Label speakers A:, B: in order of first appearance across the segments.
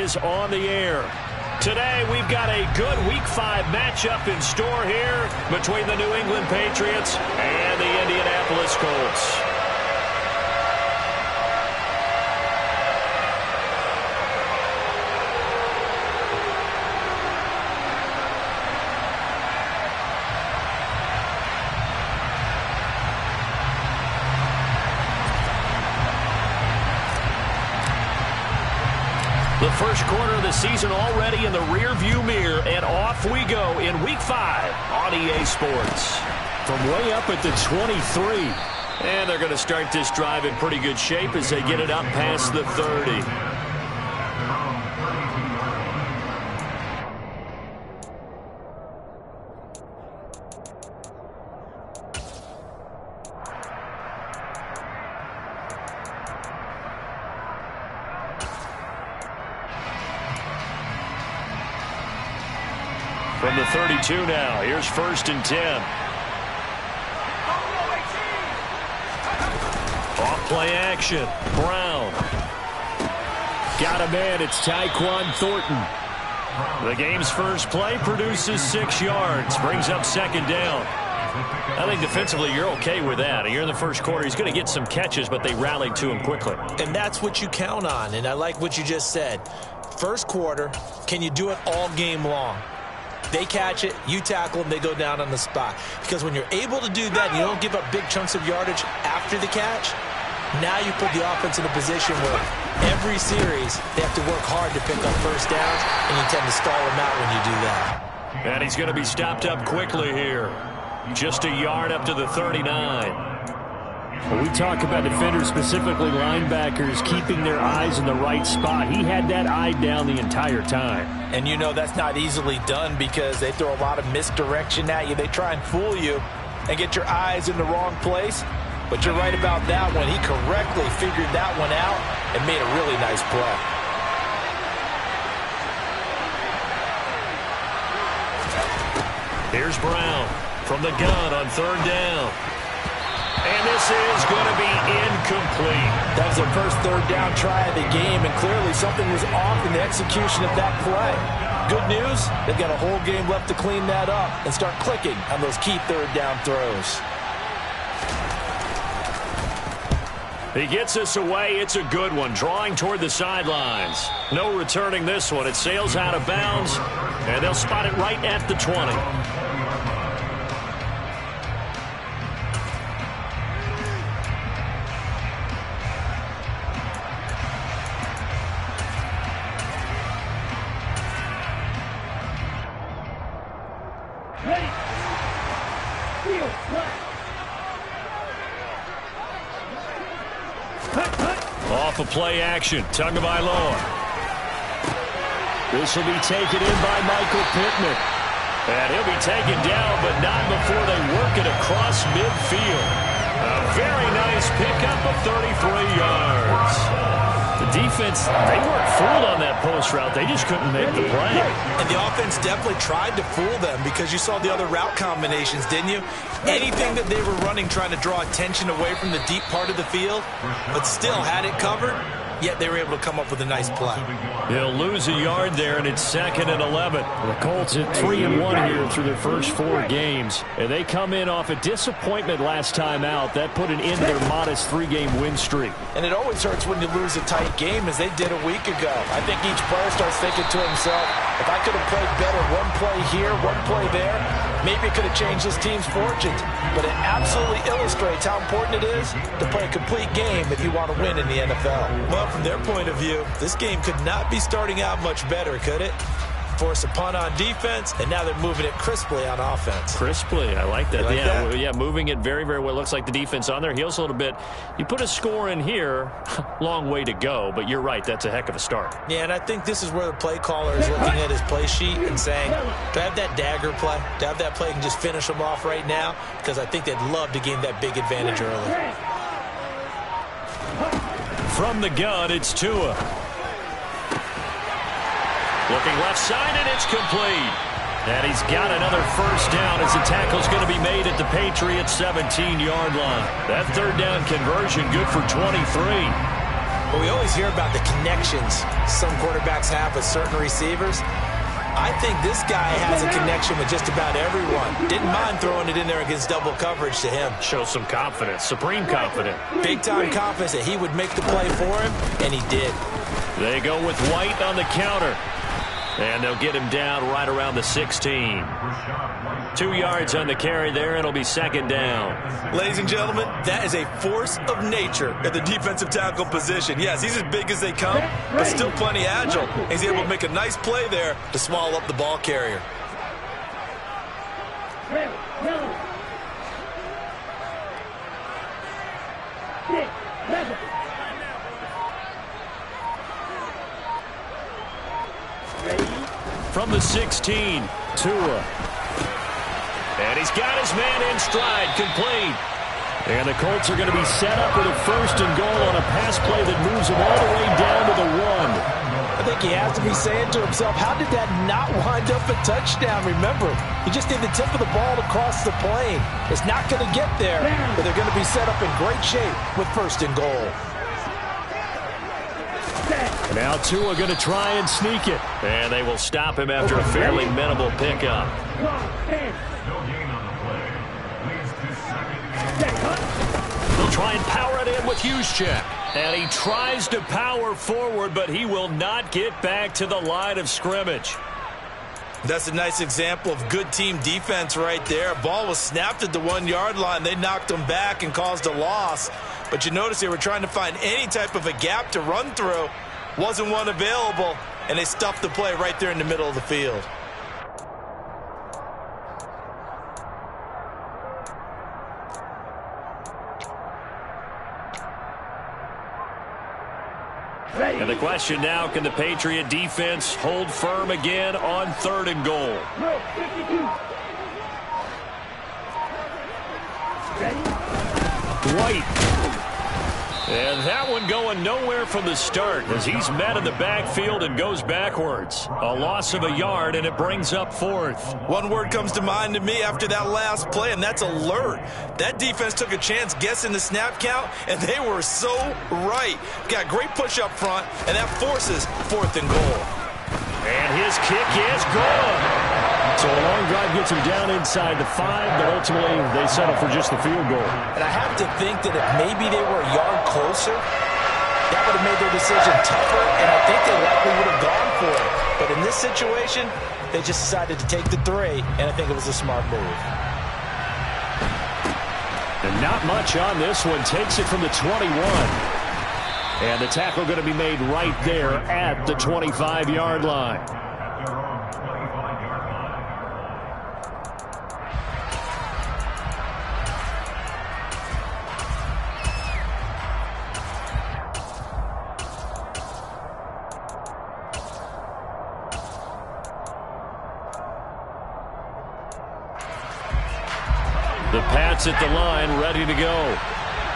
A: is on the air. Today, we've got a good Week 5 matchup in store here between the New England Patriots and the Indianapolis Colts. The first quarter of the season already in the rear-view mirror, and off we go in Week 5 on EA Sports.
B: From way up at the 23.
A: And they're going to start this drive in pretty good shape as they get it up past the 30. From the 32 now, here's 1st and 10. Off play action, Brown.
B: Got a man, it's Tyquan Thornton.
A: The game's first play produces 6 yards, brings up 2nd down. I think defensively you're okay with that. You're in the first quarter. He's going to get some catches, but they rallied to him quickly.
C: And that's what you count on, and I like what you just said. First quarter, can you do it all game long? They catch it, you tackle them, they go down on the spot. Because when you're able to do that, and you don't give up big chunks of yardage after the catch, now you put the offense in a position where every series they have to work hard to pick up first downs, and you tend to stall them out when you do that.
A: And he's going to be stopped up quickly here. Just a yard up to the 39.
B: When we talk about defenders, specifically linebackers, keeping their eyes in the right spot, he had that eye down the entire time.
C: And you know that's not easily done because they throw a lot of misdirection at you. They try and fool you and get your eyes in the wrong place. But you're right about that one. He correctly figured that one out and made a really nice play.
A: Here's Brown from the gun on 3rd down. And this is going to be incomplete.
C: That was their first 3rd down try of the game, and clearly something was off in the execution of that play. Good news, they've got a whole game left to clean that up and start clicking on those key 3rd down throws.
A: He gets us away. It's a good one, drawing toward the sidelines. No returning this one. It sails out of bounds, and they'll spot it right at the 20. Off of play action, Tagovailoa.
B: This will be taken in by Michael Pittman.
A: And he'll be taken down, but not before they work it across midfield. A very nice pickup of 33 yards.
B: The defense, they weren't fooled on that post route. They just couldn't make the play.
C: And the offense definitely tried to fool them because you saw the other route combinations, didn't you? Anything that they were running trying to draw attention away from the deep part of the field, but still had it covered, yet they were able to come up with a nice play.
A: He'll lose a yard there, and it's 2nd and 11.
B: The Colts at 3-1 here through their first 4 games. And they come in off a disappointment last time out. That put an end to their modest 3-game win streak.
C: And it always hurts when you lose a tight game, as they did a week ago. I think each player starts thinking to himself, if I could have played better one play here, one play there, maybe it could have changed this team's fortunes. But it absolutely illustrates how important it is to play a complete game if you want to win in the NFL. Well, from their point of view, this game could not be starting out much better, could it? Force a punt on defense, and now they're moving it crisply on offense.
A: Crisply, I like that.
C: Like that?
A: Yeah, moving it very, very well. Looks like the defense on their heels a little bit. You put a score in here, long way to go, but you're right, that's a heck of a start.
C: Yeah, and I think this is where the play caller is looking at his play sheet and saying, do I have that dagger play? Do I have that play and just finish them off right now? Because I think they'd love to gain that big advantage early.
A: From the gun, it's Tua. Looking left side, and it's complete. And he's got another first down as the tackle's going to be made at the Patriots' 17-yard line. That 3rd down conversion good for 23.
C: Well, we always hear about the connections some quarterbacks have with certain receivers. I think this guy has a connection with just about everyone. Didn't mind throwing it in there against double coverage to him.
A: Shows some confidence, supreme confidence.
C: Big-time confidence that he would make the play for him, and he did.
A: They go with White on the counter. And they'll get him down right around the 16. 2 yards on the carry there. It'll be second down.
C: Ladies and gentlemen, that is a force of nature at the defensive tackle position. Yes, he's as big as they come, but still plenty agile. He's able to make a nice play there to swallow up the ball carrier.
A: From the 16, Tua. And he's got his man in stride, complete.
B: And the Colts are going to be set up with a 1st and goal on a pass play that moves them all the way down to the 1.
C: I think he has to be saying to himself, how did that not wind up a touchdown? Remember, he just need the tip of the ball to cross the plane. It's not going to get there, but they're going to be set up in great shape with 1st and goal.
B: Now Tua going to try and sneak it.
A: And they will stop him after a fairly minimal pickup. They'll try and power it in with Juszczyk. And he tries to power forward, but he will not get back to the line of scrimmage.
C: That's a nice example of good team defense right there. Ball was snapped at the 1-yard line. They knocked him back and caused a loss. But you notice they were trying to find any type of a gap to run through. Wasn't one available, and they stuffed the play right there in the middle of the field.
A: And the question now, can the Patriot defense hold firm again on 3rd and goal? White. And that one going nowhere from the start as he's met in the backfield and goes backwards. A loss of a yard, and it brings up 4th.
C: One word comes to mind to me after that last play, and that's alert. That defense took a chance guessing the snap count, and they were so right. Got great push up front, and that forces 4th and goal.
A: And his kick is good.
B: So a long drive gets him down inside the 5, but ultimately they settle for just the field goal.
C: And I have to think that if maybe they were a yard closer, that would have made their decision tougher, and I think they likely would have gone for it. But in this situation, they just decided to take the 3, and I think it was a smart move.
B: And not much on this one. Takes it from the 21. And the tackle going to be made right there at the 25-yard line.
A: The Pats at the line, ready to go.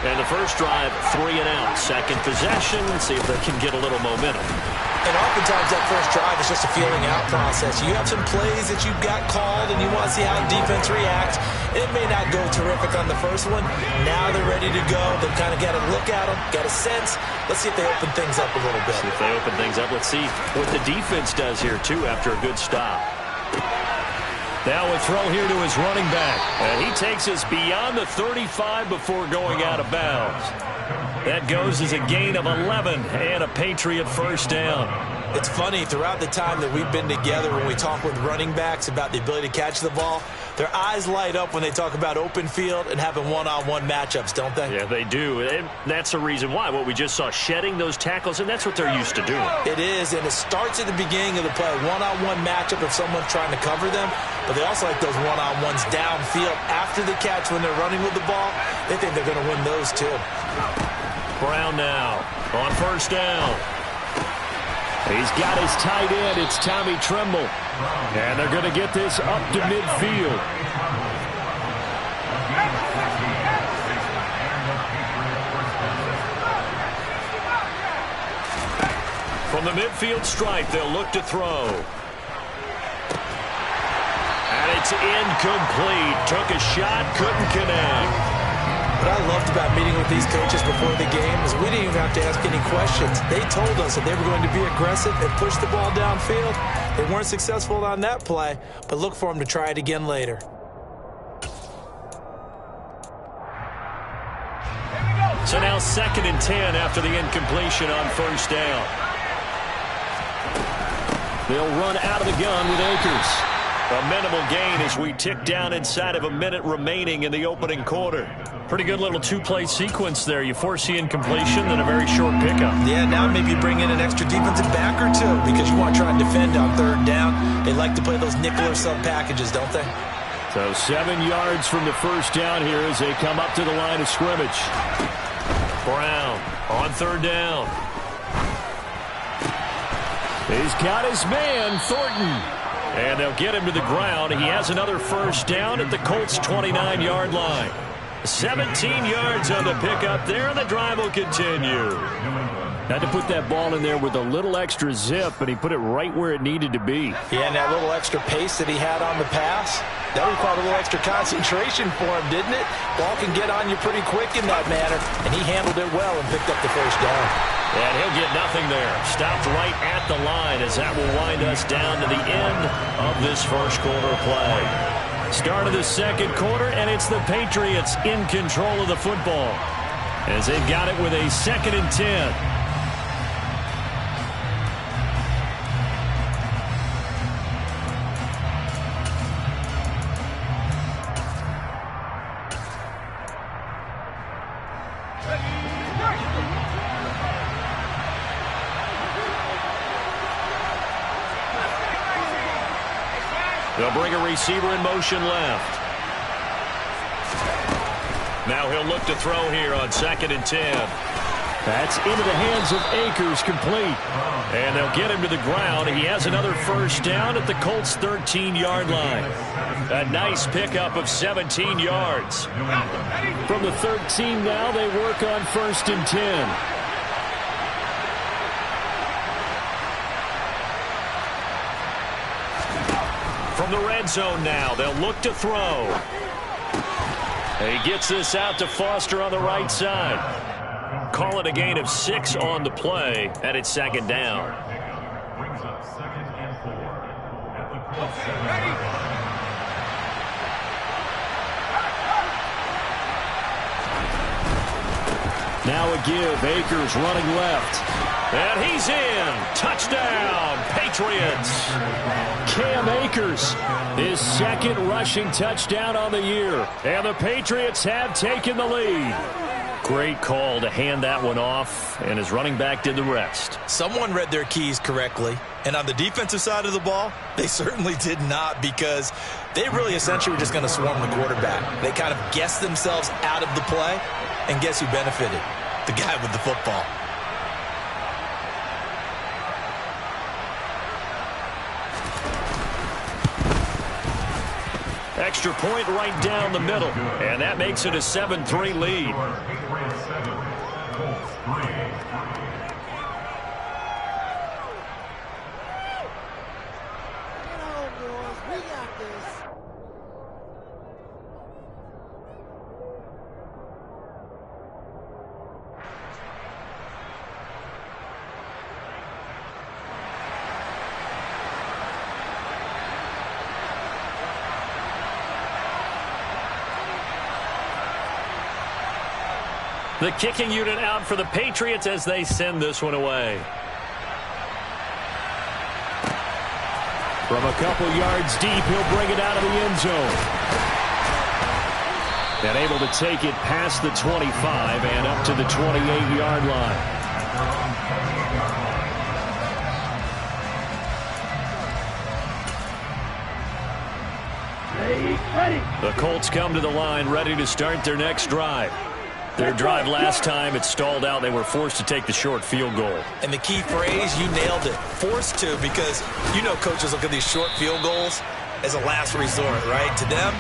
A: And the first drive, 3 and out. Second possession, see if they can get a little momentum.
C: And oftentimes that first drive is just a feeling out process. You have some plays that you've got called and you want to see how the defense reacts. It may not go terrific on the first one. Now they're ready to go. They've kind of got to look at them, got a sense. Let's see if they open things up a little bit.
A: See if they open things up. Let's see what the defense does here, too, after a good stop. Now a throw here to his running back. And he takes us beyond the 35 before going out of bounds. That goes as a gain of 11 and a Patriot first down.
C: It's funny, throughout the time that we've been together, when we talk with running backs about the ability to catch the ball, their eyes light up when they talk about open field and having one-on-one matchups, don't they?
A: Yeah, they do. And that's the reason why. What we just saw, shedding those tackles, and that's what they're used to doing.
C: It is, and it starts at the beginning of the play. One-on-one matchup if someone's trying to cover them, but they also like those one-on-ones downfield after the catch when they're running with the ball. They think they're going to win those too.
A: Brown now on first down.
B: He's got his tight end. It's Tommy Tremble. And they're going to get this up to midfield.
A: From the midfield stripe, they'll look to throw. And it's incomplete. Took a shot, couldn't connect.
C: What I loved about meeting with these coaches before the game is we didn't even have to ask any questions. They told us that they were going to be aggressive and push the ball downfield. They weren't successful on that play, but look for them to try it again later.
A: So now 2nd and 10 after the incompletion on 1st down.
B: They'll run out of the gun with Akers.
A: A minimal gain as we tick down inside of a minute remaining in the opening quarter. Pretty good little two-play sequence there. You force the incompletion, then a very short pickup.
C: Yeah, now maybe you bring in an extra defensive back or two because you want to try and defend on 3rd down. They like to play those nickel or sub packages, don't they?
B: So 7 yards from the 1st down here as they come up to the line of scrimmage.
A: Brown on 3rd down.
B: He's got his man, Thornton.
A: And they'll get him to the ground. He has another 1st down at the Colts' 29-yard line. 17 yards on the pickup there, and the drive will continue.
B: Had to put that ball in there with a little extra zip, but he put it right where it needed to be.
C: Yeah, and that little extra pace that he had on the pass, that required a little extra concentration for him, didn't it? Ball can get on you pretty quick in that manner, and he handled it well and picked up the 1st down.
A: And he'll get nothing there. Stopped right at the line as that will wind us down to the end of this 1st quarter play. Start of the 2nd quarter, and it's the Patriots in control of the football as they've got it with a 2nd and 10. They'll bring a receiver in motion left. Now he'll look to throw here on 2nd and 10.
B: That's into the hands of Akers, complete.
A: And they'll get him to the ground. He has another 1st down at the Colts' 13-yard line. A nice pickup of 17 yards.
B: From the 13 now, they work on 1st and 10.
A: From the red zone now, they'll look to throw. He gets this out to Foster on the right side. Call it a gain of 6 on the play, and it's 2nd down. Brings up 2nd and 4 at the Colts.
B: Now a give. Akers running left.
A: And he's in. Touchdown, Patriots.
B: Cam Akers, his 2nd rushing touchdown on the year. And the Patriots have taken the lead.
A: Great call to hand that one off, and his running back did the rest.
C: Someone read their keys correctly, and on the defensive side of the ball, they certainly did not, because they really essentially were just going to swarm the quarterback. They kind of guessed themselves out of the play, and guess who benefited? The guy with the football.
A: Extra point right down the middle, and that makes it a 7-3 lead. The kicking unit out for the Patriots as they send this one away.
B: From a couple yards deep, he'll bring it out of the end zone. And able to take it past the 25 and up to the 28-yard line.
A: The Colts come to the line ready to start their next drive. Their drive last time, it stalled out. They were forced to take the short field goal.
C: And the key phrase, you nailed it, forced to, because you know coaches look at these short field goals as a last resort, right? To them,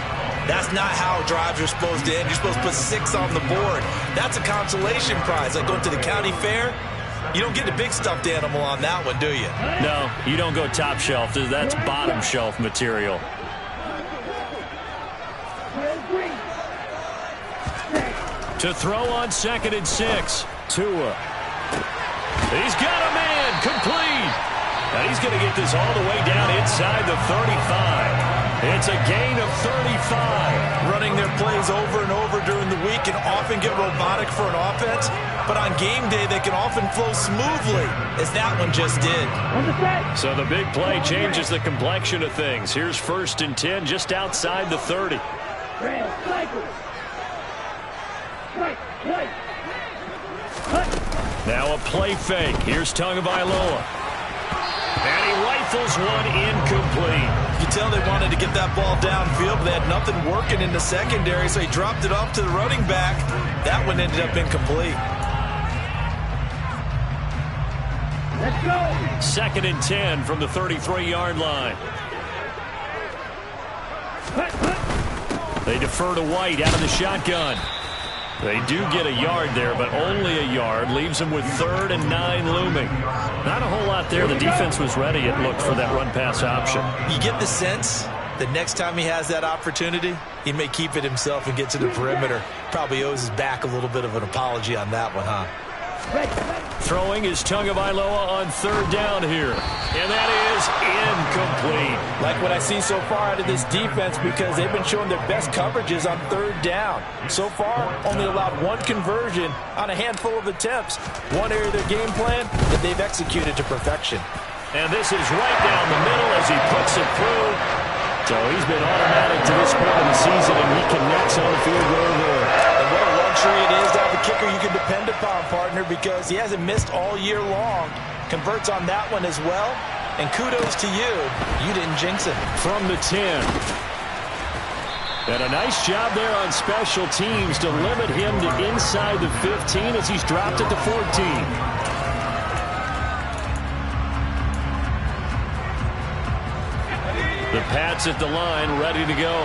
C: that's not how drives are supposed to end. You're supposed to put 6 on the board. That's a consolation prize. Like going to the county fair, you don't get the big stuffed animal on that one, do you?
A: No, you don't go top shelf. That's bottom shelf material. To throw on 2nd and 6. Tua. He's got a man. Complete. And he's going to get this all the way down inside the 35. It's a gain of 35.
C: Running their plays over and over during the week can often get robotic for an offense, but on game day they can often flow smoothly, as that one just did.
A: So the big play changes the complexion of things. Here's 1st and 10 just outside the 30. Now a play fake. Here's Tagovailoa. And he rifles one incomplete.
C: You can tell they wanted to get that ball downfield, but they had nothing working in the secondary, so he dropped it off to the running back. That one ended up incomplete.
B: Let's go.
A: 2nd and 10 from the 33-yard line. They defer to White out of the shotgun. They do get a yard there, but only a yard. Leaves them with 3rd and 9 looming. Not a whole lot there. The defense was ready, it looked, for that run-pass option.
C: You get the sense that next time he has that opportunity, he may keep it himself and get to the perimeter. Probably owes his back a little bit of an apology on that one, huh?
A: Throwing is Tagovailoa on 3rd down here. And that is incomplete.
C: Like what I see so far out of this defense, because they've been showing their best coverages on 3rd down. So far, only allowed 1 conversion on a handful of attempts. One area of their game plan that they've executed to perfection.
A: And this is right down the middle as he puts it through. So he's been automatic to this point of the season, and he connects on the field goal there.
C: And what a luxury it is to have a kicker you can depend upon, partner, because he hasn't missed all year long. Converts on that one as well. And kudos to you. You didn't jinx him.
A: From the 10. And a nice job there on special teams to limit him to inside the 15 as he's dropped at the 14. The Pats at the line, ready to go.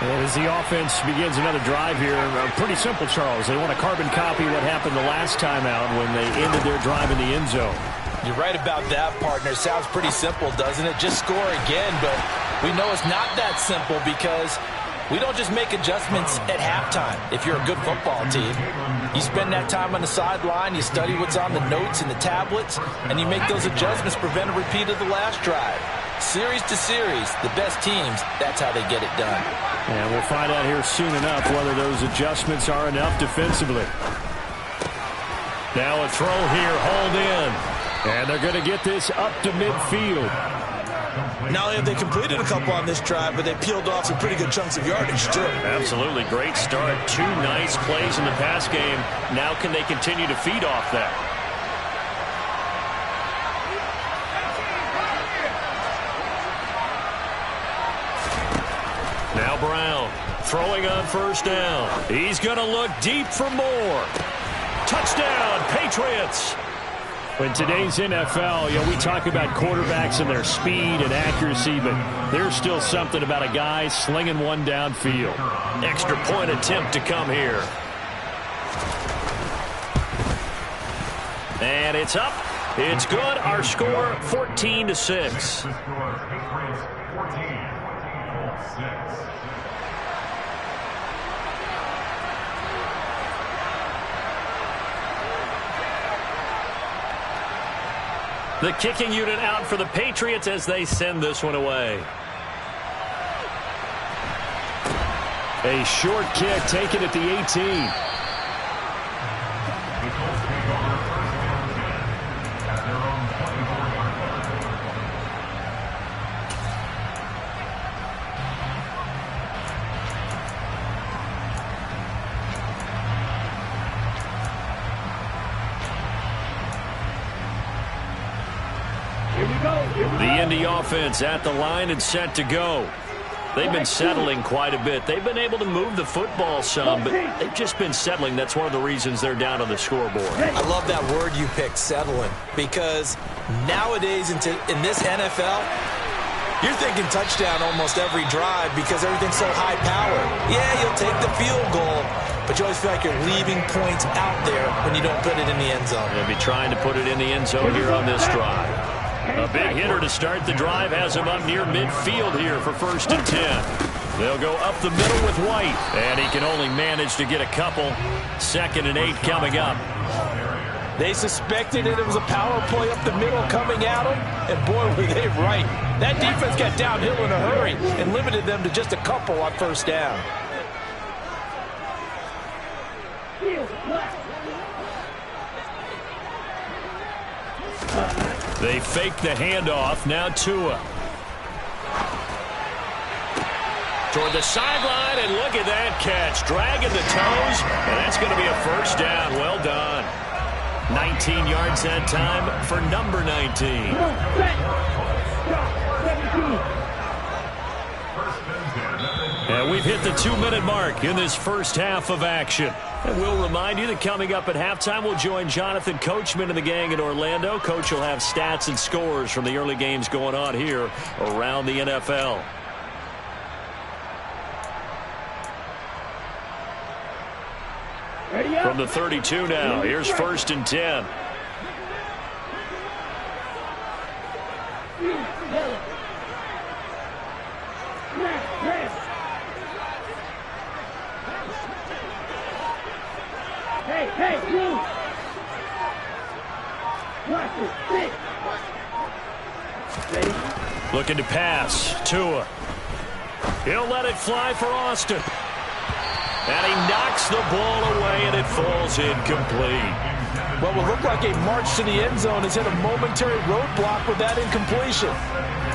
B: And as the offense begins another drive here, pretty simple, Charles. They want to carbon copy what happened the last time out when they ended their drive in the end zone.
C: You're right about that, partner. Sounds pretty simple, doesn't it? Just score again, but we know it's not that simple because we don't just make adjustments at halftime if you're a good football team. You spend that time on the sideline, you study what's on the notes and the tablets, and you make those adjustments, prevent a repeat of the last drive. Series to series, the best teams, that's how they get it done.
B: And we'll find out here soon enough whether those adjustments are enough defensively.
A: Now a throw here, hauled in. And they're going to get this up to midfield.
C: Not only have they completed a couple on this drive, but they peeled off some pretty good chunks of yardage, too.
A: Absolutely. Great start. 2 nice plays in the pass game. Now can they continue to feed off that? Now Brown throwing on 1st down. He's going to look deep for more. Touchdown, Patriots.
B: In today's NFL, we talk about quarterbacks and their speed and accuracy, but there's still something about a guy slinging one downfield.
A: Extra point attempt to come here. And it's up. It's good. Our score, 14-6. The kicking unit out for the Patriots as they send this one away.
B: A short kick taken at the 18.
A: The Indy offense at the line and set to go. They've been settling quite a bit. They've been able to move the football some, but they've just been settling. That's one of the reasons they're down on the scoreboard.
C: I love that word you picked, settling, because nowadays in this NFL, you're thinking touchdown almost every drive because everything's so high power. Yeah, you'll take the field goal, but you always feel like you're leaving points out there when you don't put it in the end zone.
A: They'll be trying to put it in the end zone here on this drive. A big hitter to start the drive has him up near midfield here for 1st and 10. They'll go up the middle with White, and he can only manage to get a couple. 2nd and 8 coming up.
C: They suspected it was a power play up the middle coming at them, and boy, were they right. That defense got downhill in a hurry and limited them to just a couple on 1st down.
A: They fake the handoff. Now Tua. Toward the sideline, and look at that catch. Dragging the toes, and that's going to be a 1st down. Well done. 19 yards that time for number 19. And we've hit the 2-minute mark in this first half of action. And we'll remind you that coming up at halftime, we'll join Jonathan Coachman and the gang in Orlando. Coach will have stats and scores from the early games going on here around the NFL. From the 32 now, here's 1st and 10. Looking to pass. Tua. He'll let it fly for Austin. And he knocks the ball away, and it falls incomplete.
C: What will look like a march to the end zone has hit a momentary roadblock with that incompletion.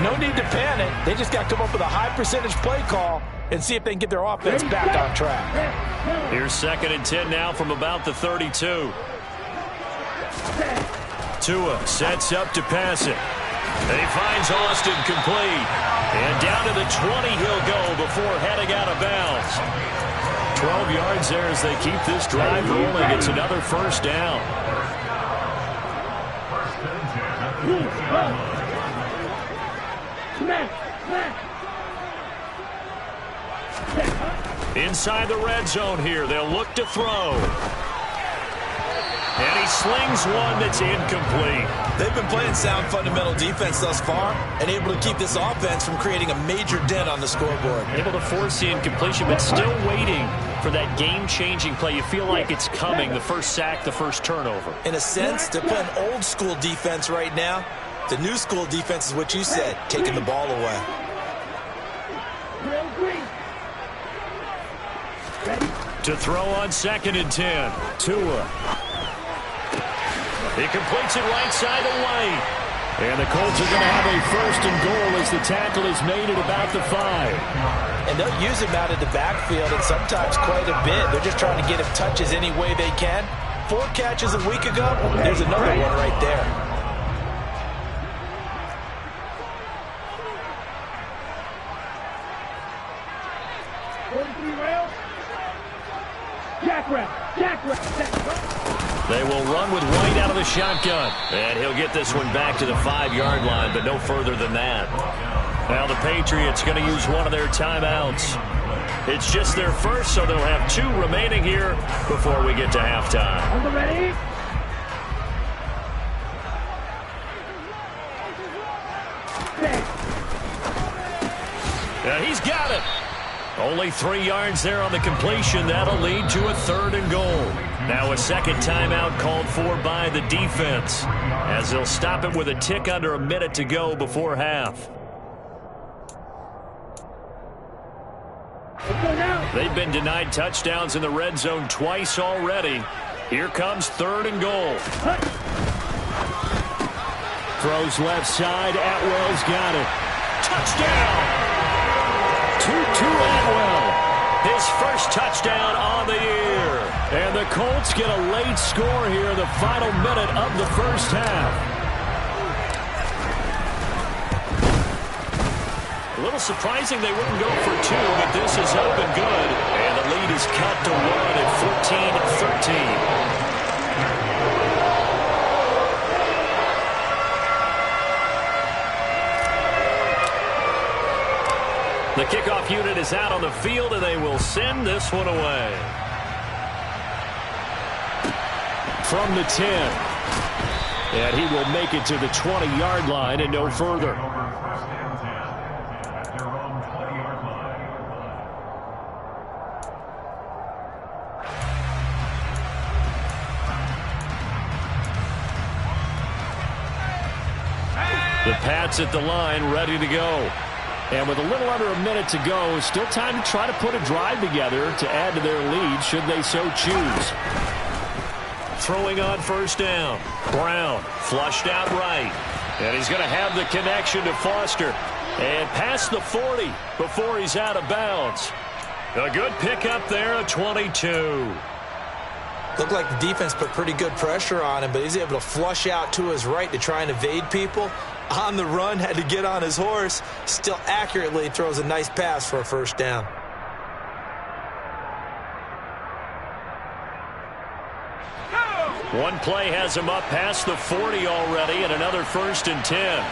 C: No need to panic. They just got to come up with a high percentage play call and see if they can get their offense back on track.
A: Here's 2nd and 10 now from about the 32. Tua sets up to pass it. And he finds Austin complete. And down to the 20 he'll go before heading out of bounds. 12 yards there as they keep this drive rolling. It's another 1st down. Inside the red zone here, they'll look to throw. And he slings one that's incomplete.
D: They've been playing sound fundamental defense thus far and able to keep this offense from creating a major dent on the scoreboard.
A: Able to force the incompletion, but still waiting for that game-changing play. You feel like it's coming, the first sack, the first turnover.
D: In a sense, they're playing old school defense right now. The new school defense is what you said, taking the ball away.
A: To throw on 2nd and 10. Tua. He completes it right side to White.
B: And the Colts are going to have a 1st and goal as the tackle is made at about the 5.
C: And they'll use him out of the backfield and sometimes quite a bit. They're just trying to get him touches any way they can. 4 catches a week ago. There's another one right there.
A: They will run with White out of the shotgun. And he'll get this one back to the 5-yard line, but no further than that. Now the Patriots going to use one of their timeouts. It's just their first, so they'll have 2 remaining here before we get to halftime.
E: Ready?
A: Yeah, he's got it. Only 3 yards there on the completion. That'll lead to a 3rd and goal. Now a 2nd timeout called for by the defense, as they'll stop it with a tick under a minute to go before half. They've been denied touchdowns in the red zone twice already. Here comes 3rd and goal.
B: Throws left side. Atwell's got it.
A: Touchdown!
B: To Atwell.
A: His first touchdown on the year.
B: And the Colts get a late score here in the final minute of the first half.
A: A little surprising they wouldn't go for 2, but this is up and good. And the lead is cut to 1 at 14-13. The kickoff unit is out on the field, and they will send this one away.
B: From the 10. And he will make it to the 20-yard line and no further. The Pats at the line, ready to go. And with a little under a minute to go, still time to try to put a drive together to add to their lead should they so choose.
A: Throwing on first down. Brown flushed out right. And he's going to have the connection to Foster. And past the 40 before he's out of bounds. A good pickup there at 22.
C: Looked like the defense put pretty good pressure on him, but he's able to flush out to his right to try and evade people. On the run, had to get on his horse. Still accurately throws a nice pass for a first down.
A: One play has him up past the 40 already, and another 1st and 10.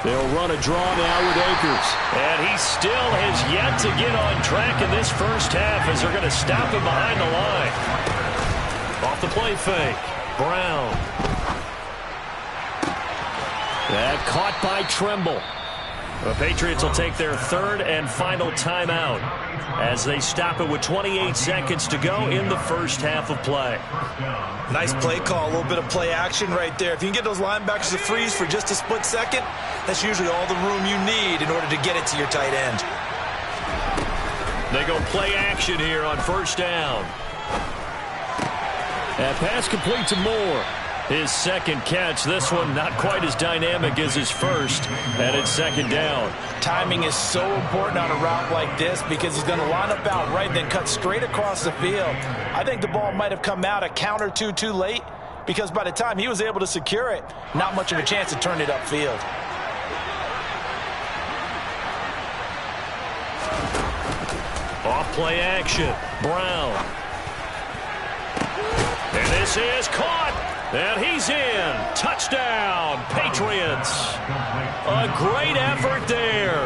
B: They'll run a draw now with Akers.
A: And he still has yet to get on track in this first half as they're going to stop him behind the line. Off the play fake. Brown.
B: That caught by Tremble.
A: The Patriots will take their 3rd and final timeout as they stop it with 28 seconds to go in the first half of play.
C: Nice play call, a little bit of play action right there. If you can get those linebackers to freeze for just a split second, that's usually all the room you need in order to get it to your tight end.
A: They go play action here on first down.
B: That pass complete to Moore.
A: His second catch, this one not quite as dynamic as his first, and it's 2nd down.
C: Timing is so important on a route like this because he's going to line up out right, then cut straight across the field. I think the ball might have come out a count or two too late because by the time he was able to secure it, not much of a chance to turn it upfield.
A: Off play action, Brown. And this is caught. And he's in. Touchdown, Patriots. A great effort there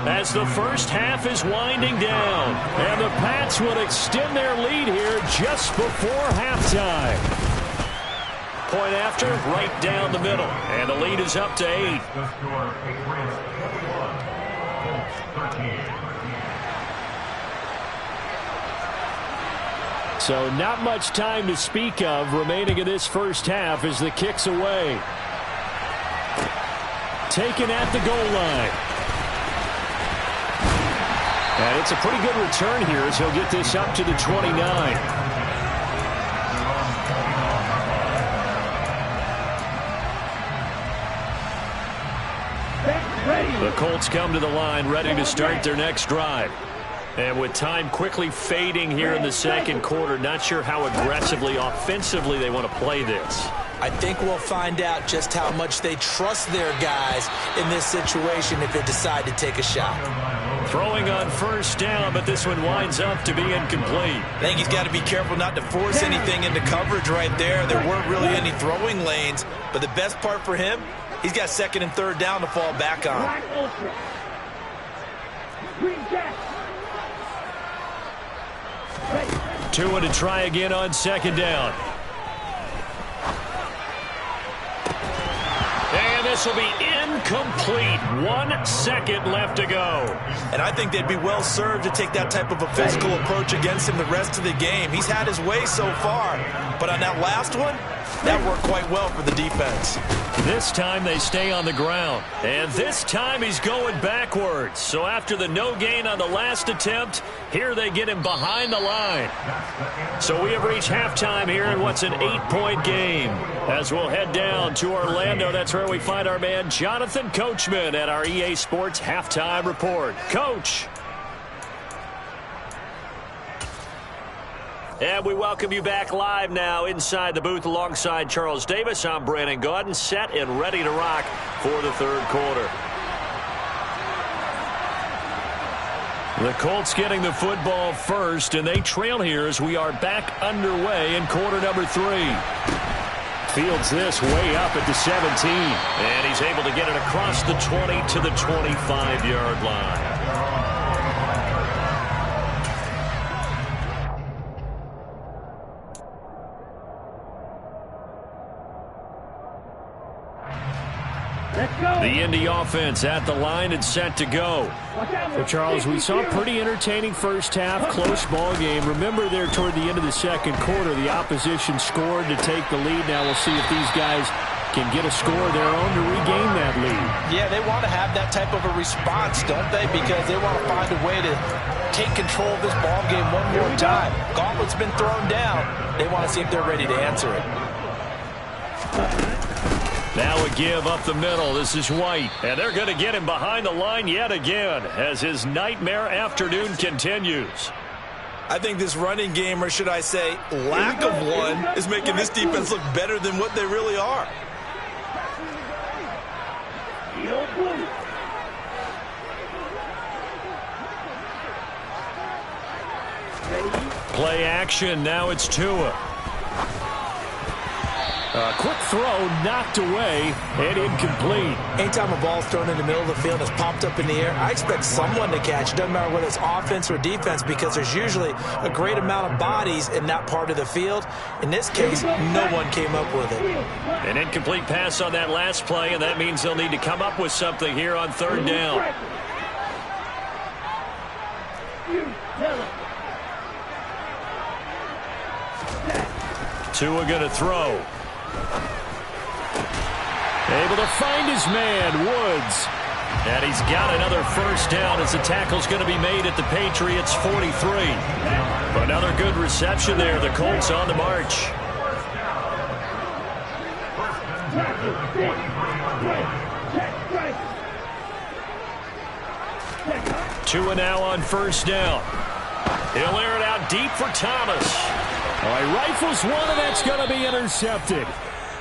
A: as the first half is winding down.
B: And the Pats will extend their lead here just before halftime.
A: Point after, right down the middle. And the lead is up to 8.
B: So not much time to speak of remaining in this first half as the kick's away. Taken at the goal line. And it's a pretty good return here as he'll get this up to the 29.
A: The Colts come to the line ready to start their next drive. And with time quickly fading here in the second quarter, not sure how aggressively, offensively they want to play this.
C: I think we'll find out just how much they trust their guys in this situation if they decide to take a shot.
A: Throwing on first down, but this one winds up to be incomplete.
C: I think he's got to be careful not to force anything into coverage right there. There weren't really any throwing lanes, but the best part for him, he's got 2nd and 3rd down to fall back on.
A: Tua to try again on 2nd down. And this will be incomplete. 1 second left to go.
C: And I think they'd be well served to take that type of a physical approach against him the rest of the game. He's had his way so far, but on that last one, that worked quite well for the defense.
A: This time they stay on the ground. And this time he's going backwards. So after the no gain on the last attempt, here they get him behind the line. So we have reached halftime here in what's an 8-point game. As we'll head down to Orlando, that's where we find our man Jonathan Coachman at our EA Sports Halftime Report. Coach. And we welcome you back live now inside the booth alongside Charles Davis. I'm Brandon Gaudin, set and ready to rock for the 3rd quarter. The Colts getting the football first, and they trail here as we are back underway in quarter number 3.
B: Fields this way up at the 17.
A: And he's able to get it across the 20 to the 25-yard line. The Indy offense at the line and set to go.
B: Well, Charles, we saw a pretty entertaining first half, close ball game. Remember there toward the end of the second quarter, the opposition scored to take the lead. Now we'll see if these guys can get a score of their own to regain that lead.
C: Yeah, they want to have that type of a response, don't they? Because they want to find a way to take control of this ball game one more time. Gauntlet's been thrown down. They want to see if they're ready to answer it.
A: Now a give up the middle. This is White. And they're going to get him behind the line yet again as his nightmare afternoon continues.
D: I think this running game, or should I say lack of one, is making this defense look better than what they really are.
A: Play action. Now it's Tua.
B: A quick throw knocked away and incomplete.
C: Anytime a ball's thrown in the middle of the field and it's popped up in the air, I expect someone to catch. It doesn't matter whether it's offense or defense because there's usually a great amount of bodies in that part of the field. In this case, no one came up with it.
A: An incomplete pass on that last play, and that means they'll need to come up with something here on third down. Tua going to throw.
B: Able to find his man, Woods.
A: And he's got another first down as the tackle's going to be made at the Patriots' 43. Another good reception there. The Colts on the march. Tua now on first down. He'll air it out deep for Thomas.
B: He rifles one, and that's going to be intercepted.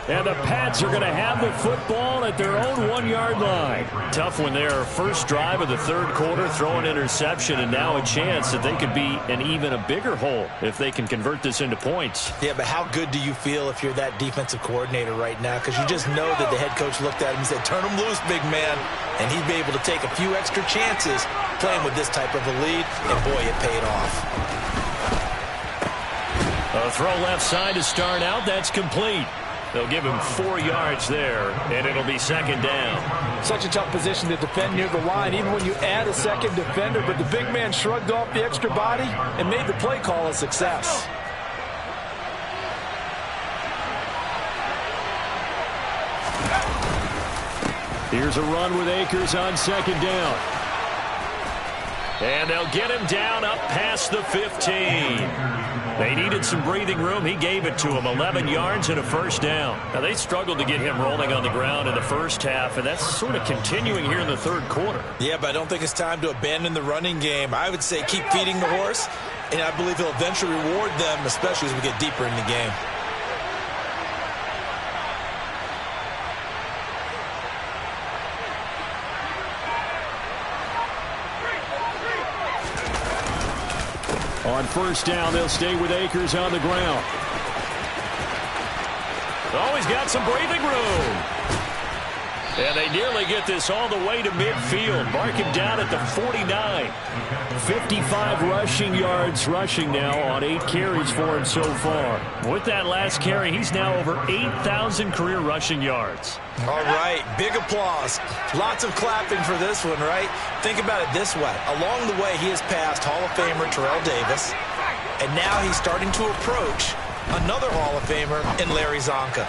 B: And the Pats are going to have the football at their own 1-yard line.
A: Tough one there. First drive of the third quarter, throw an interception, and now a chance that they could be in even a bigger hole if they can convert this into points.
C: Yeah, but how good do you feel if you're that defensive coordinator right now? Because you just know that the head coach looked at him and said, turn him loose, big man. And he'd be able to take a few extra chances playing with this type of a lead, and boy, it paid off.
A: A throw left side to start out. That's complete. They'll give him 4 yards there, and it'll be second down.
C: Such a tough position to defend near the line, even when you add a second defender. But the big man shrugged off the extra body and made the play call a success.
B: Here's a run with Akers on second down.
A: And they'll get him down up past the 15. They needed some breathing room. He gave it to him. 11 yards and a first down. Now, they struggled to get him rolling on the ground in the first half, and that's sort of continuing here in the third quarter.
D: Yeah, but I don't think it's time to abandon the running game. I would say keep feeding the horse, and I believe he'll eventually reward them, especially as we get deeper in the game.
B: On first down, they'll stay with Akers on the ground.
A: Always got some breathing room. And they nearly get this all the way to midfield. Mark him down at the 49.
B: 55 rushing yards rushing now on 8 carries for him so far.
A: With that last carry, he's now over 8,000 career rushing yards.
D: All right, big applause. Lots of clapping for this one, right? Think about it this way. Along the way, he has passed Hall of Famer Terrell Davis, and now he's starting to approach another Hall of Famer in Larry Zonka.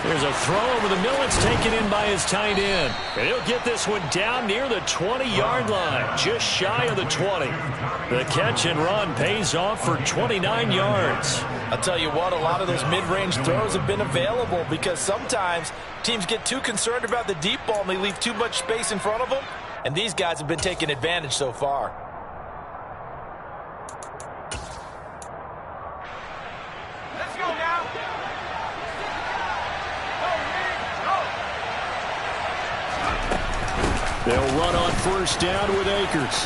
A: There's a throw over the middle. It's taken in by his tight end. And he'll get this one down near the 20-yard line, just shy of the 20. The catch and run pays off for 29 yards.
C: I'll tell you what, a lot of those mid-range throws have been available because sometimes teams get too concerned about the deep ball and they leave too much space in front of them. And these guys have been taking advantage so far.
E: Let's go now.
B: They'll run on first down with Akers.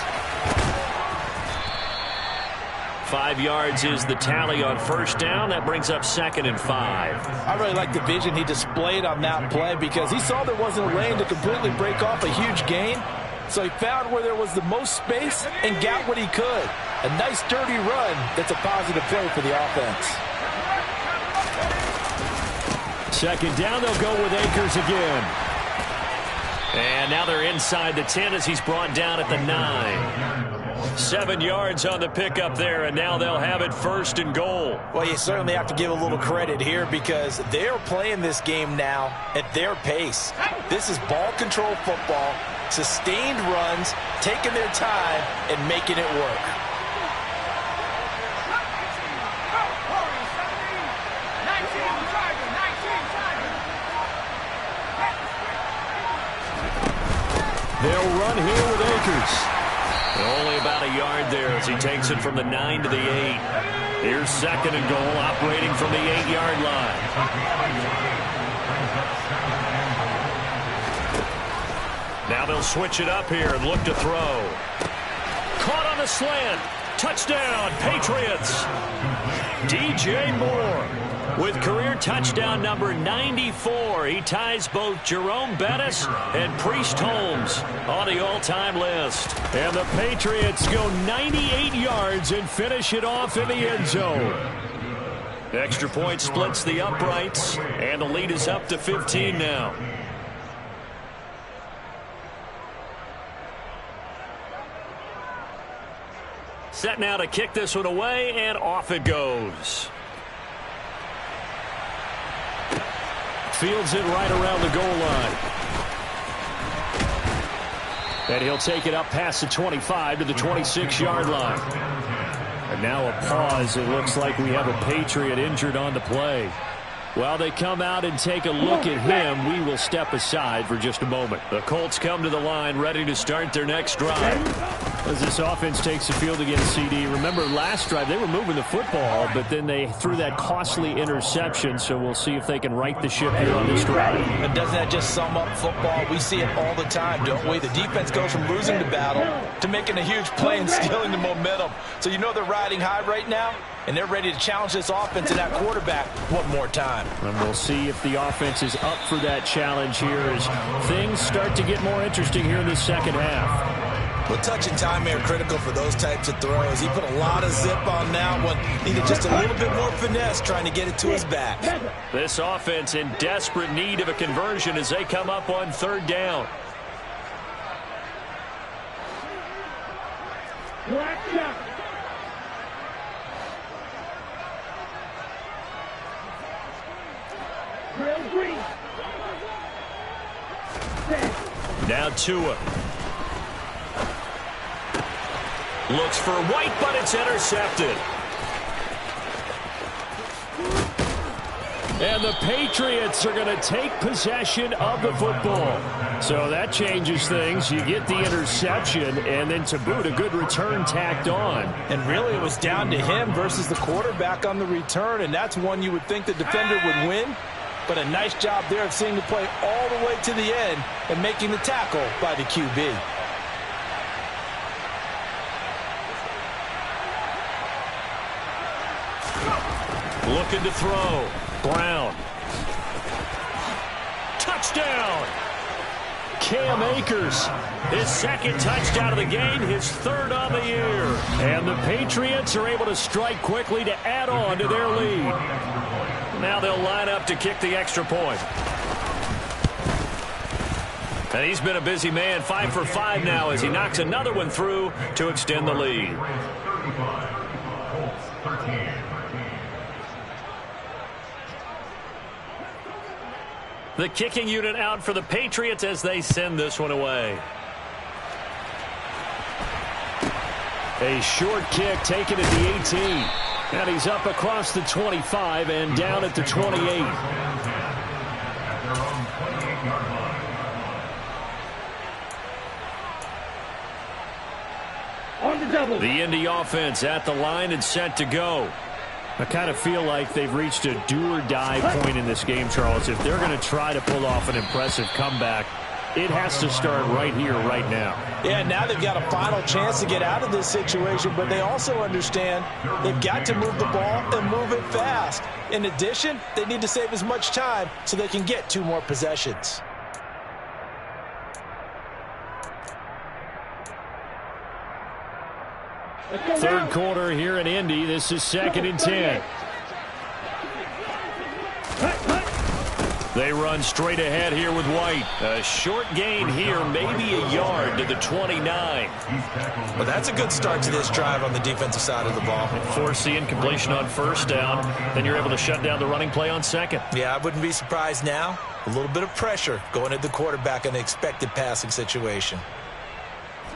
A: 5 yards is the tally on first down. That brings up 2nd and 5.
C: I really like the vision he displayed on that play because he saw there wasn't a lane to completely break off a huge gain. So he found where there was the most space and got what he could. A nice, dirty run that's a positive play for the offense.
B: Second down, they'll go with Akers again.
A: And now they're inside the 10 as he's brought down at the 9. 7 yards on the pickup there, and now they'll have it 1st and goal.
C: Well, you certainly have to give a little credit here because they're playing this game now at their pace. This is ball control football, sustained runs, taking their time, and making it work.
B: They'll run here with Akers.
A: Only about a yard there as he takes it from the 9 to the 8. Here's 2nd and goal, operating from the 8-yard line. Now they'll switch it up here and look to throw. Caught on the slant. Touchdown, Patriots. DJ Moore with career touchdown number 94. He ties both Jerome Bettis and Priest Holmes on the all-time list.
B: And the Patriots go 98 yards and finish it off in the end zone.
A: The extra point splits the uprights, and the lead is up to 15 now. Set now to kick this one away, and off it goes.
B: Fields it right around the goal line. And he'll take it up past the 25 to the 26-yard line. And now a pause. It looks like we have a Patriot injured on the play. While they come out and take a look at him, we will step aside for just a moment.
A: The Colts come to the line ready to start their next drive.
B: As this offense takes the field against CD, remember last drive they were moving the football, but then they threw that costly interception, so we'll see if they can right the ship here on this drive.
C: And doesn't that just sum up football? We see it all the time, don't we? The defense goes from losing the battle to making a huge play and stealing the momentum. So you know they're riding high right now, and they're ready to challenge this offense and that quarterback one more time.
B: And we'll see if the offense is up for that challenge here as things start to get more interesting here in the second half.
D: Well, touch and time are critical for those types of throws. He put a lot of zip on that one. Needed just a little bit more finesse trying to get it to his back.
A: This offense in desperate need of a conversion as they come up on 3rd down. Now Tua. Looks for White, but it's intercepted.
B: And the Patriots are going to take possession of the football. So that changes things. You get the interception, and then to boot, a good return tacked on.
C: And really it was down to him versus the quarterback on the return, and that's one you would think the defender would win. But a nice job there of seeing the play all the way to the end and making the tackle by the QB.
A: Looking to throw. Brown. Touchdown!
B: Cam Akers,
A: his 2nd touchdown of the game, his 3rd on the year.
B: And the Patriots are able to strike quickly to add on to their lead.
A: Now they'll line up to kick the extra point. And he's been a busy man, 5 for 5 now as he knocks another one through to extend the lead. The kicking unit out for the Patriots as they send this one away.
B: A short kick taken at the 18. And he's up across the 25 and down at the 28.
A: The Indy offense at the line and set to go.
B: I kind of feel like they've reached a do-or-die point in this game, Charles. If they're going to try to pull off an impressive comeback, it has to start right here, right now.
C: Yeah, now they've got a final chance to get out of this situation, but they also understand they've got to move the ball and move it fast. In addition, they need to save as much time so they can get 2 more possessions.
B: Third quarter here in Indy. This is 2nd and 10.
A: They run straight ahead here with White. A short gain here, maybe a yard to the 29.
D: Well, that's a good start to this drive on the defensive side of the ball.
A: Force the incompletion on first down. Then you're able to shut down the running play on second.
D: Yeah, I wouldn't be surprised now. A little bit of pressure going at the quarterback in an expected passing situation.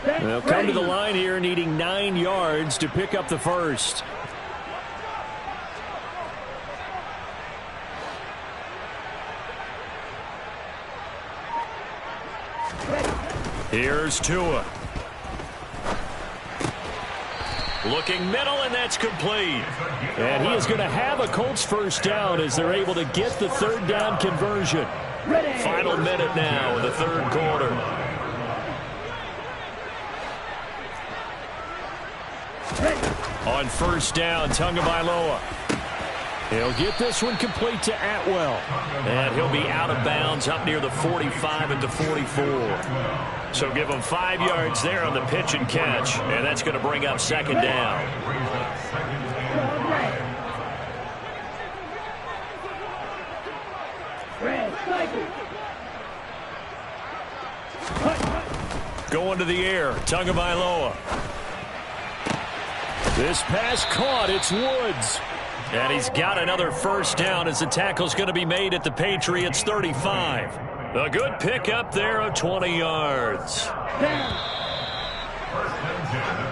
B: They'll come to the line here needing 9 yards to pick up the first.
A: Here's Tua. Looking middle, and that's complete.
B: And he is going to have a Colts first down as they're able to get the third down conversion.
A: Final minute now in the third quarter. On first down, Tagovailoa.
B: He'll get this one complete to Atwell.
A: And he'll be out of bounds up near the 45 at the 44. So give him 5 yards there on the pitch and catch. And that's going to bring up second down. Going to the air, Tagovailoa.
B: This pass caught. It's Woods.
A: And he's got another first down as the tackle's going to be made at the Patriots 35. A good pickup there of 20 yards.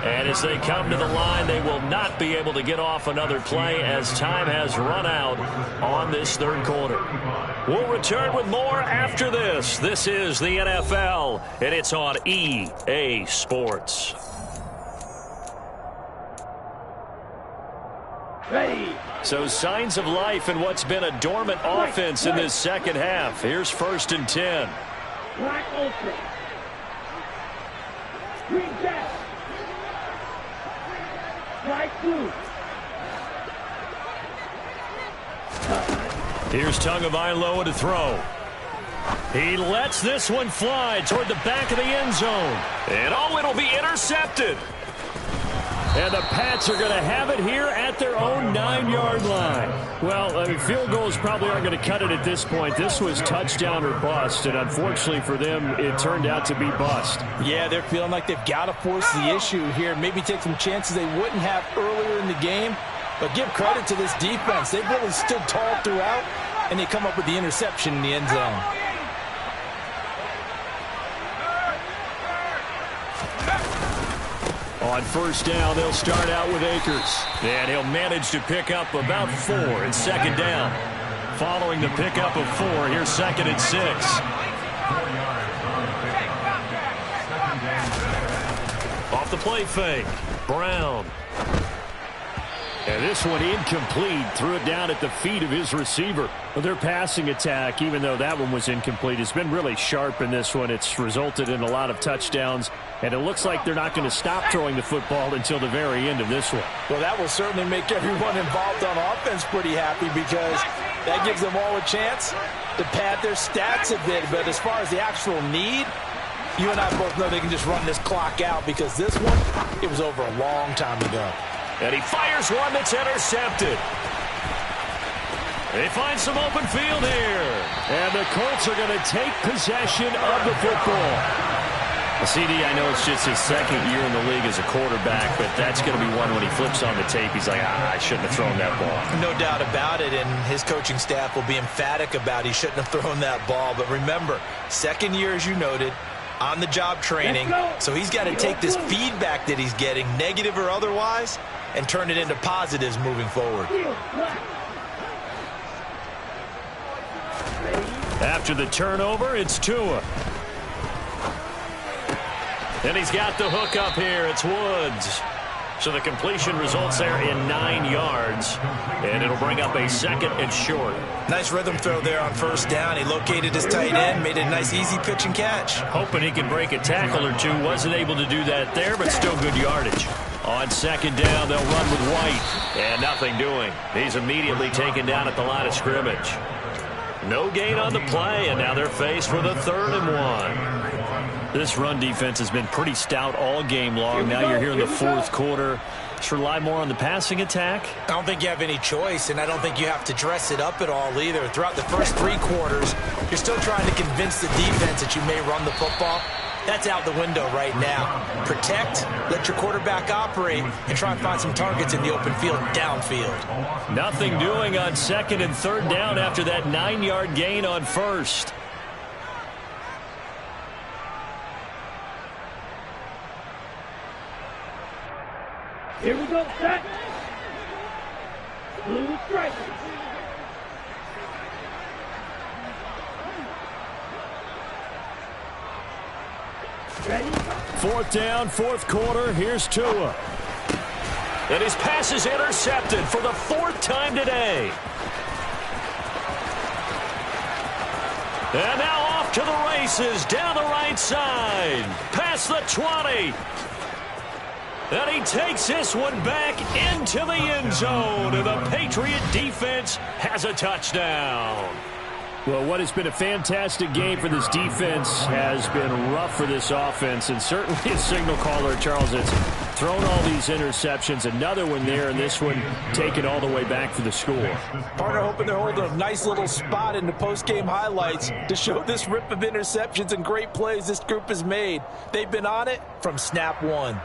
A: And as they come to the line, they will not be able to get off another play as time has run out on this third quarter. We'll return with more after this. This is the NFL, and it's on EA Sports. So signs of life in what's been a dormant offense in this second half. Here's 1st and 10. Here's Tagovailoa to throw. He lets this one fly toward the back of the end zone. And it'll be intercepted.
B: And the Pats are going to have it here at their own 9-yard line. Well, field goals probably aren't going to cut it at this point. This was touchdown or bust, and unfortunately for them, it turned out to be bust.
C: Yeah, they're feeling like they've got to force the issue here. Maybe take some chances they wouldn't have earlier in the game. But give credit to this defense. They've really stood tall throughout, and they come up with the interception in the end zone.
B: On first down, they'll start out with Akers.
A: And he'll manage to pick up about 4 in second down. Following the pickup of 4, here's 2nd and 6. Off the play fake, Brown.
B: And this one incomplete. Threw it down at the feet of his receiver. Well, their passing attack, even though that one was incomplete, has been really sharp in this one. It's resulted in a lot of touchdowns. And it looks like they're not going to stop throwing the football until the very end of this one.
C: Well, that will certainly make everyone involved on offense pretty happy because that gives them all a chance to pad their stats a bit. But as far as the actual need, you and I both know they can just run this clock out because this one, it was over a long time ago.
A: And he fires one that's intercepted. They find some open field here.
B: And the Colts are going to take possession of the football.
A: CD, I know it's just his second year in the league as a quarterback, but that's going to be one when he flips on the tape. He's like, I shouldn't have thrown that ball.
D: No doubt about it, and his coaching staff will be emphatic about he shouldn't have thrown that ball. But remember, second year, as you noted, on-the-job training, so he's got to take this feedback that he's getting, negative or otherwise, and turn it into positives moving forward.
A: After the turnover, it's Tua. And he's got the hook up here. It's Woods. So the completion results there in 9 yards. And it'll bring up a 2nd and short.
D: Nice rhythm throw there on first down. He located his tight end, made it a nice easy pitch and catch.
A: Hoping he can break a tackle or two. Wasn't able to do that there, but still good yardage. On second down, they'll run with White. And nothing doing. He's immediately taken down at the line of scrimmage. No gain on the play, and now they're faced with a 3rd and 1. This run defense has been pretty stout all game long. Now you're here in the fourth quarter. Just rely more on the passing attack?
D: I don't think you have any choice, and I don't think you have to dress it up at all either. Throughout the first 3 quarters, you're still trying to convince the defense that you may run the football. That's out the window right now. Protect, let your quarterback operate, and try and find some targets in the open field downfield.
A: Nothing doing on 2nd and 3rd down after that 9-yard gain on 1st.
E: Here we go, set. Blue strike. Ready?
B: 4th down, 4th quarter. Here's Tua.
A: And his pass is intercepted for the 4th time today. And now off to the races down the right side. Past the 20. And he takes this one back into the end zone. And the Patriot defense has a touchdown.
B: Well, what has been a fantastic game for this defense has been rough for this offense. And certainly a signal caller, Charles, that's thrown all these interceptions. Another one there, and this one taken all the way back for the score.
C: Partner hoping they're holding a nice little spot in the post-game highlights to show this rip of interceptions and great plays this group has made. They've been on it from snap one.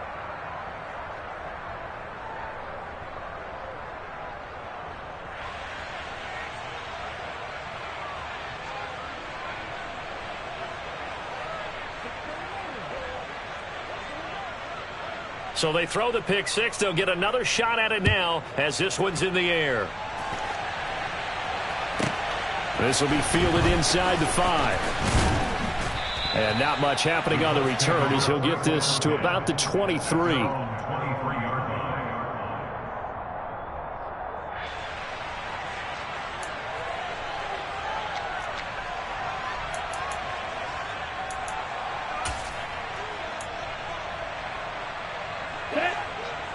A: So they throw the pick six. They'll get another shot at it now as this one's in the air. This will be fielded inside the 5. And not much happening on the return as he'll get this to about the 23.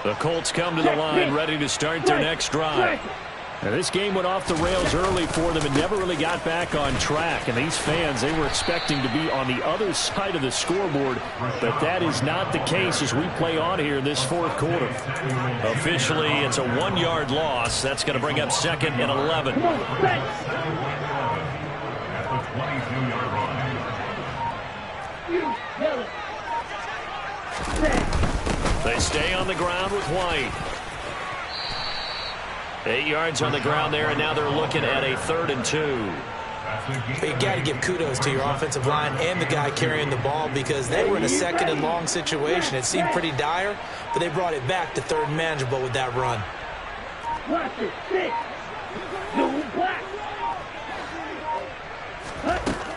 A: The Colts come to the line ready to start their next drive. Now, this game went off the rails early for them and never really got back on track. And these fans, they were expecting to be on the other side of the scoreboard. But that is not the case as we play on here in this 4th quarter. Officially, it's a 1-yard loss. That's going to bring up 2nd and 11. They stay on the ground with White. 8 yards on the ground there, and now they're looking at a 3rd and 2.
D: You got to give kudos to your offensive line and the guy carrying the ball because they were in a 2nd and long situation. It seemed pretty dire, but they brought it back to 3rd and manageable with that run.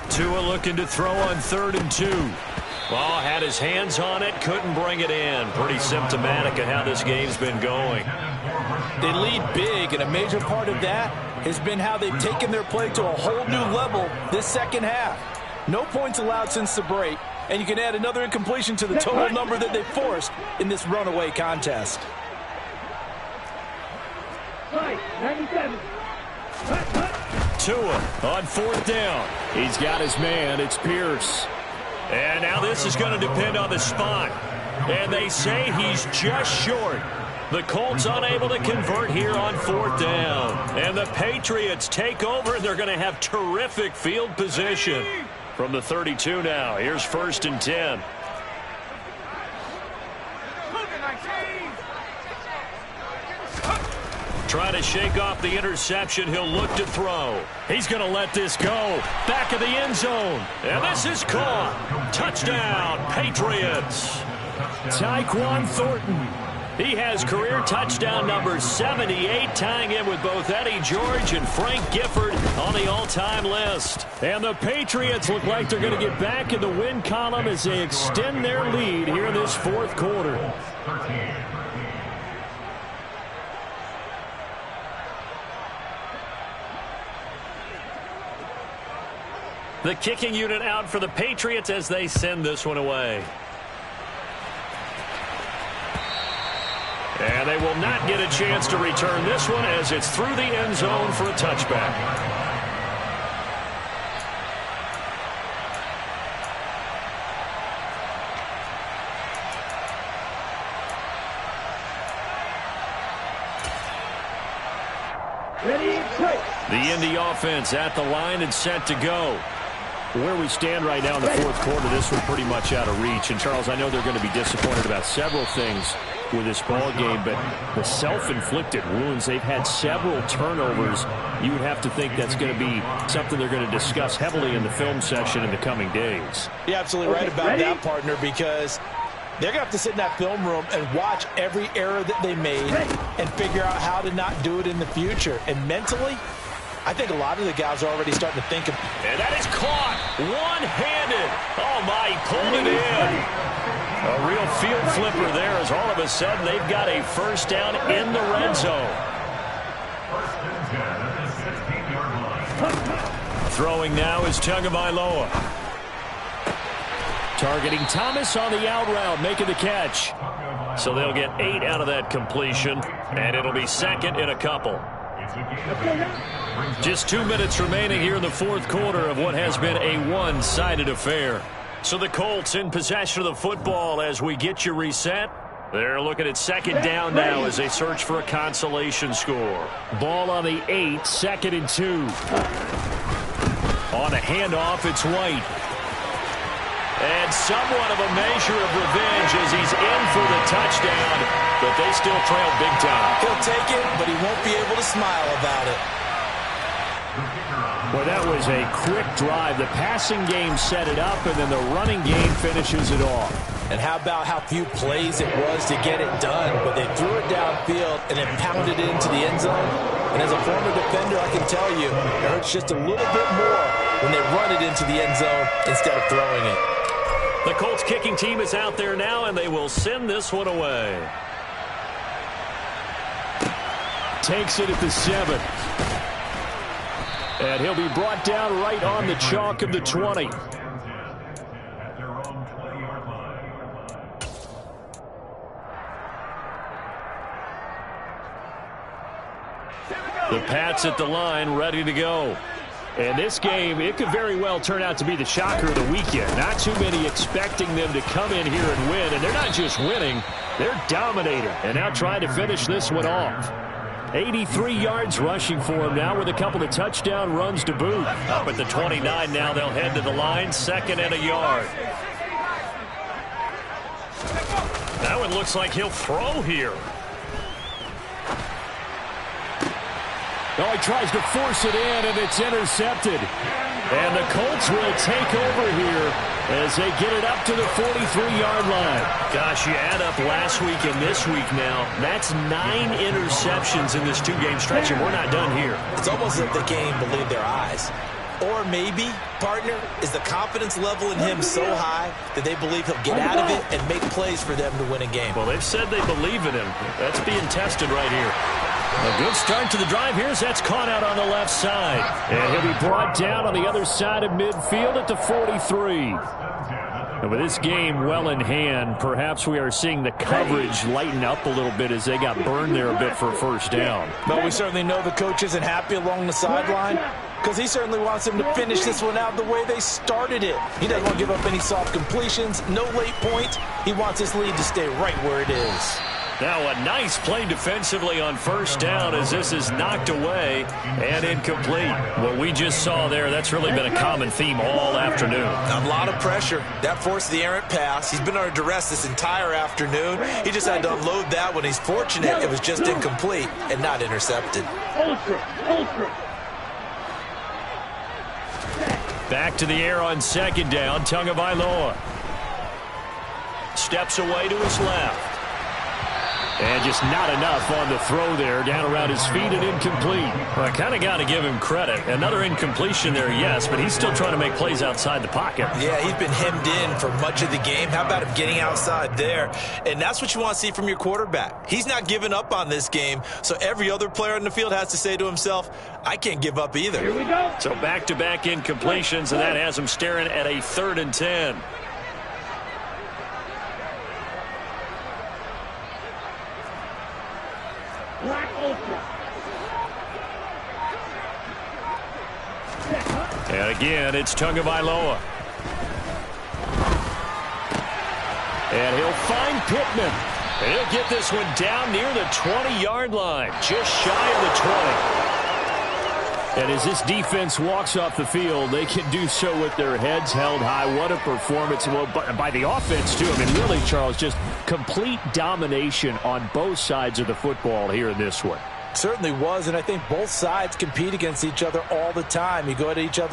A: Tua looking to throw on 3rd and 2. Well, had his hands on it, couldn't bring it in. Pretty symptomatic of how this game's been going.
C: They lead big, and a major part of that has been how they've taken their play to a whole new level this second half. No points allowed since the break, and you can add another incompletion to the total number that they forced in this runaway contest.
E: 97.
B: Tua on 4th down. He's got his man. It's Pierce.
A: And now this is going to depend on the spot. And they say he's just short. The Colts unable to convert here on 4th down. And the Patriots take over, and they're going to have terrific field position. From the 32 now, here's 1st and 10. Trying to shake off the interception. He'll look to throw. He's going to let this go. Back of the end zone. And this is caught. Touchdown, Patriots.
B: Tyquan Thornton.
A: He has career touchdown number 78, tying in with both Eddie George and Frank Gifford on the all-time list.
B: And the Patriots look like they're going to get back in the win column as they extend their lead here in this 4th quarter.
A: The kicking unit out for the Patriots as they send this one away. And they will not get a chance to return this one as it's through the end zone for a touchback.
E: Ready, play.
A: The Indy offense at the line and set to go.
B: Where we stand right now in the fourth quarter, this one pretty much out of reach. And, Charles, I know they're going to be disappointed about several things with this ball game, but the self-inflicted wounds, they've had several turnovers. You would have to think that's going to be something they're going to discuss heavily in the film session in the coming days.
C: You're absolutely right about that, partner, because they're going to have to sit in that film room and watch every error that they made and figure out how to not do it in the future. And mentally, I think a lot of the guys are already starting to think of.
A: And that is caught one-handed. Oh, my, he pulled it in. A real field flipper there as all of a sudden they've got a first down in the red zone. Throwing now is Tagovailoa. Targeting Thomas on the out route, making the catch. So they'll get 8 out of that completion, and it'll be second in a couple. Just 2 minutes remaining here in the fourth quarter of what has been a one-sided affair. So the Colts in possession of the football as we get you reset. They're looking at second down now as they search for a consolation score.
B: Ball on the 8, 2nd and 2.
A: On a handoff, it's White. And somewhat of a measure of revenge as he's in for the touchdown, but they still trail big time.
D: He'll take it, but he won't be able to smile about it.
B: Well, that was a quick drive. The passing game set it up, and then the running game finishes it off.
C: And how about how few plays it was to get it done, but they threw it downfield and then pounded it into the end zone. And as a former defender, I can tell you, it hurts just a little bit more when they run it into the end zone instead of throwing it.
A: The Colts kicking team is out there now, and they will send this one away.
B: Takes it at the 7. And he'll be brought down right on the chalk of the 20.
A: The Pats at the line, ready to go.
B: And this game, it could very well turn out to be the shocker of the weekend. Not too many expecting them to come in here and win. And they're not just winning, they're dominating. And now trying to finish this one off. 83 yards rushing for him now with a couple of touchdown runs to boot.
A: Up at the 29 now, they'll head to the line, 2nd and a yard. That one looks like he'll throw here.
B: Oh, he tries to force it in, and it's intercepted. And the Colts will take over here as they get it up to the 43-yard line.
A: Gosh, you add up last week and this week now, that's 9 interceptions in this 2-game stretch, and we're not done here.
D: It's almost like they can't even believe their eyes. Or maybe, partner, is the confidence level in him so high that they believe he'll get out of it and make plays for them to win a game.
A: Well, they've said they believe in him. That's being tested right here. A good start to the drive here as that's caught out on the left side.
B: And he'll be brought down on the other side of midfield at the 43. And with this game well in hand, perhaps we are seeing the coverage lighten up a little bit as they got burned there a bit for a first down.
C: But we certainly know the coach isn't happy along the sideline because he certainly wants them to finish this one out the way they started it. He doesn't want to give up any soft completions, no late points. He wants his lead to stay right where it is.
A: Now a nice play defensively on first down as this is knocked away and incomplete. What we just saw there, that's really been a common theme all afternoon.
D: A lot of pressure. That forced the errant pass. He's been under duress this entire afternoon. He just had to unload that when he's fortunate it was just incomplete and not intercepted.
A: Back to the air on second down. Tagovailoa steps away to his left.
B: And just not enough on the throw there, down around his feet and incomplete.
A: Well, I kind of got to give him credit. Another incompletion there, yes, but he's still trying to make plays outside the pocket.
D: Yeah, he's been hemmed in for much of the game. How about him getting outside there? And that's what you want to see from your quarterback. He's not giving up on this game, so every other player on the field has to say to himself, I can't give up either.
E: Here we go.
A: So back-to-back incompletions, and that has him staring at a 3rd and 10.
E: Black Ultra.
A: And again, it's Tagovailoa.
B: And he'll find Pittman.
A: He'll get this one down near the 20-yard line, just shy of the 20.
B: And as this defense walks off the field, they can do so with their heads held high. What a performance. Well, by the offense, too. I mean, really, Charles, just complete domination on both sides of the football here in this one.
C: Certainly was, and I think both sides compete against each other all the time. You go at each other